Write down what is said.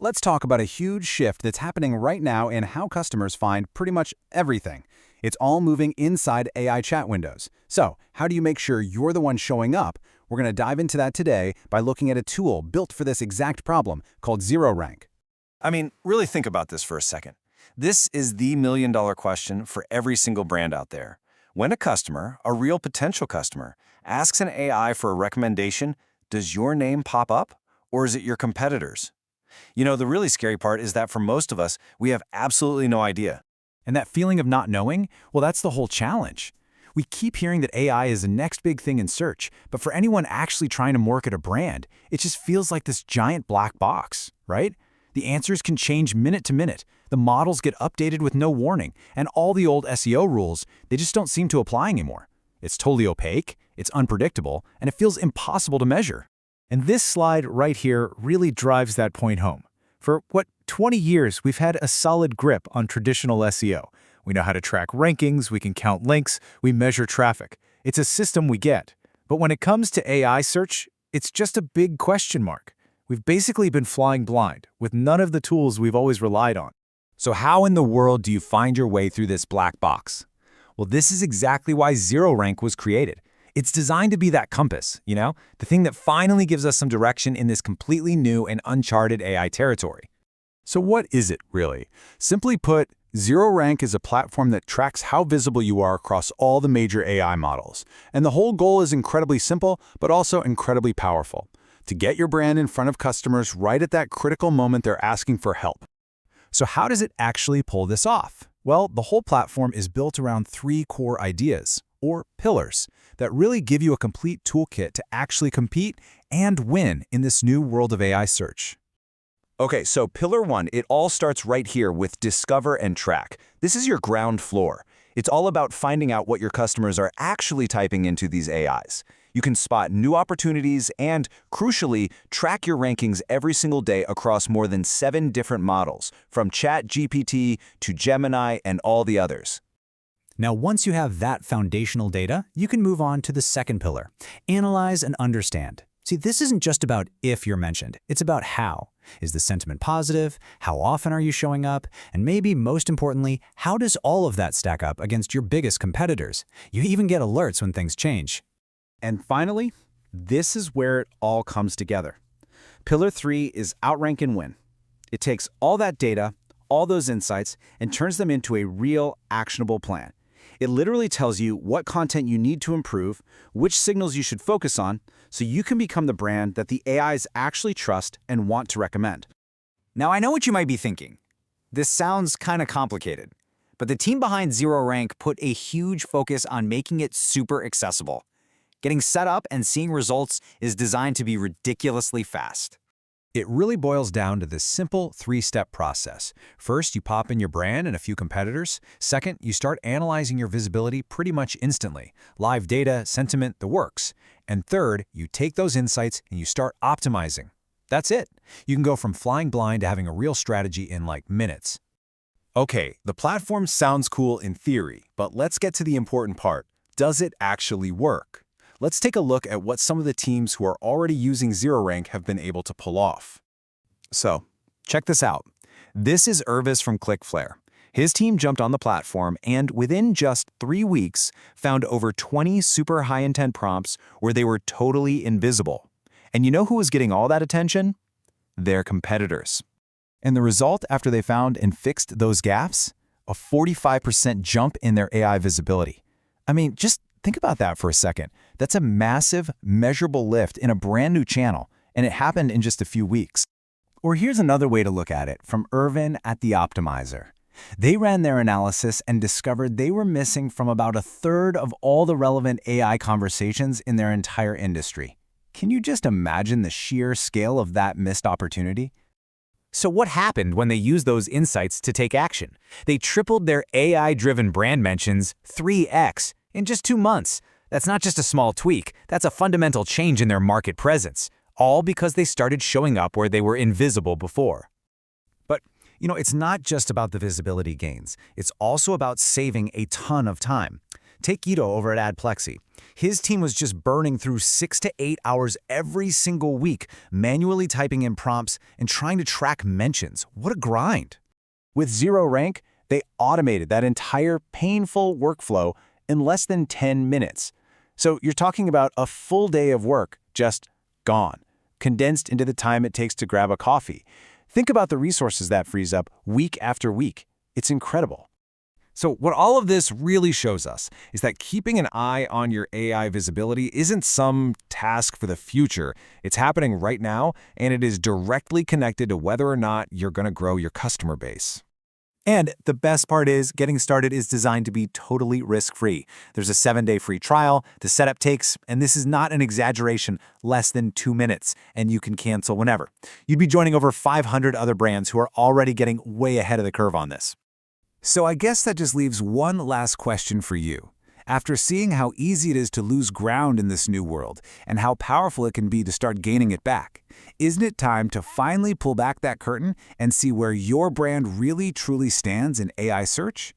Let's talk about a huge shift that's happening right now in how customers find pretty much everything. It's all moving inside AI chat windows. So, how do you make sure you're the one showing up? We're going to dive into that today by looking at a tool built for this exact problem called ZeroRank. I mean, really think about this for a second. This is the million-dollar question for every single brand out there. When a customer, a real potential customer, asks an AI for a recommendation, does your name pop up, or is it your competitors? You know, the really scary part is that for most of us, we have absolutely no idea. And that feeling of not knowing, well, that's the whole challenge. We keep hearing that AI is the next big thing in search, but for anyone actually trying to market a brand, it just feels like this giant black box, right? The answers can change minute to minute, the models get updated with no warning, and all the old SEO rules, they just don't seem to apply anymore. It's totally opaque, it's unpredictable, and it feels impossible to measure. And this slide right here really drives that point home. For, 20 years, we've had a solid grip on traditional SEO. We know how to track rankings, we can count links, we measure traffic. It's a system we get. But when it comes to AI search, it's just a big question mark. We've basically been flying blind, with none of the tools we've always relied on. So how in the world do you find your way through this black box? Well, this is exactly why ZeroRank was created. It's designed to be that compass, the thing that finally gives us some direction in this completely new and uncharted AI territory. So what is it, really? Simply put, ZeroRank is a platform that tracks how visible you are across all the major AI models. And the whole goal is incredibly simple, but also incredibly powerful. To get your brand in front of customers right at that critical moment they're asking for help. So how does it actually pull this off? Well, the whole platform is built around 3 core ideas, or pillars, that really give you a complete toolkit to actually compete and win in this new world of AI search. Okay, so Pillar 1, it all starts right here with Discover and Track. This is your ground floor. It's all about finding out what your customers are actually typing into these AIs. You can spot new opportunities and, crucially, track your rankings every single day across more than 7 different models, from ChatGPT to Gemini and all the others. Now, once you have that foundational data, you can move on to the second pillar, analyze and understand. See, this isn't just about if you're mentioned, it's about how. Is the sentiment positive? How often are you showing up? And maybe most importantly, how does all of that stack up against your biggest competitors? You even get alerts when things change. And finally, this is where it all comes together. Pillar 3 is Outrank and Win. It takes all that data, all those insights, and turns them into a real, actionable plan. It literally tells you what content you need to improve, which signals you should focus on, so you can become the brand that the AIs actually trust and want to recommend. Now, I know what you might be thinking. This sounds kind of complicated, but the team behind ZeroRank put a huge focus on making it super accessible. Getting set up and seeing results is designed to be ridiculously fast. It really boils down to this simple 3-step process. First, you pop in your brand and a few competitors. Second, you start analyzing your visibility pretty much instantly. Live data, sentiment, the works. And third, you take those insights and you start optimizing. That's it. You can go from flying blind to having a real strategy in like minutes. Okay, the platform sounds cool in theory, but let's get to the important part. Does it actually work? Let's take a look at what some of the teams who are already using ZeroRank have been able to pull off. So, check this out. This is Irvis from Clicklflare. His team jumped on the platform and within just 3 weeks found over 20 super high-intent prompts where they were totally invisible. And you know who was getting all that attention? Their competitors. And the result after they found and fixed those gaps? A 45% jump in their AI visibility. I mean, just think about that for a second. That's a massive, measurable lift in a brand new channel, and it happened in just a few weeks. Or here's another way to look at it from Irvin at The Optimizer. They ran their analysis and discovered they were missing from about 1/3 of all the relevant AI conversations in their entire industry. Can you just imagine the sheer scale of that missed opportunity? So what happened when they used those insights to take action? They tripled their AI-driven brand mentions 3x in just 2 months. That's not just a small tweak, that's a fundamental change in their market presence, all because they started showing up where they were invisible before. But, it's not just about the visibility gains. It's also about saving a ton of time. Take Guido over at Perplexity. His team was just burning through 6 to 8 hours every single week, manually typing in prompts and trying to track mentions. What a grind. With ZeroRank, they automated that entire painful workflow in less than 10 minutes. So you're talking about a full day of work just gone, condensed into the time it takes to grab a coffee. Think about the resources that frees up week after week. It's incredible. So what all of this really shows us is that keeping an eye on your AI visibility isn't some task for the future. It's happening right now, and it is directly connected to whether or not you're going to grow your customer base. And the best part is, getting started is designed to be totally risk-free. There's a 7-day free trial. The setup takes, and this is not an exaggeration, less than 2 minutes, and you can cancel whenever. You'd be joining over 500 other brands who are already getting way ahead of the curve on this. So I guess that just leaves one last question for you. After seeing how easy it is to lose ground in this new world and how powerful it can be to start gaining it back, isn't it time to finally pull back that curtain and see where your brand really truly stands in AI search?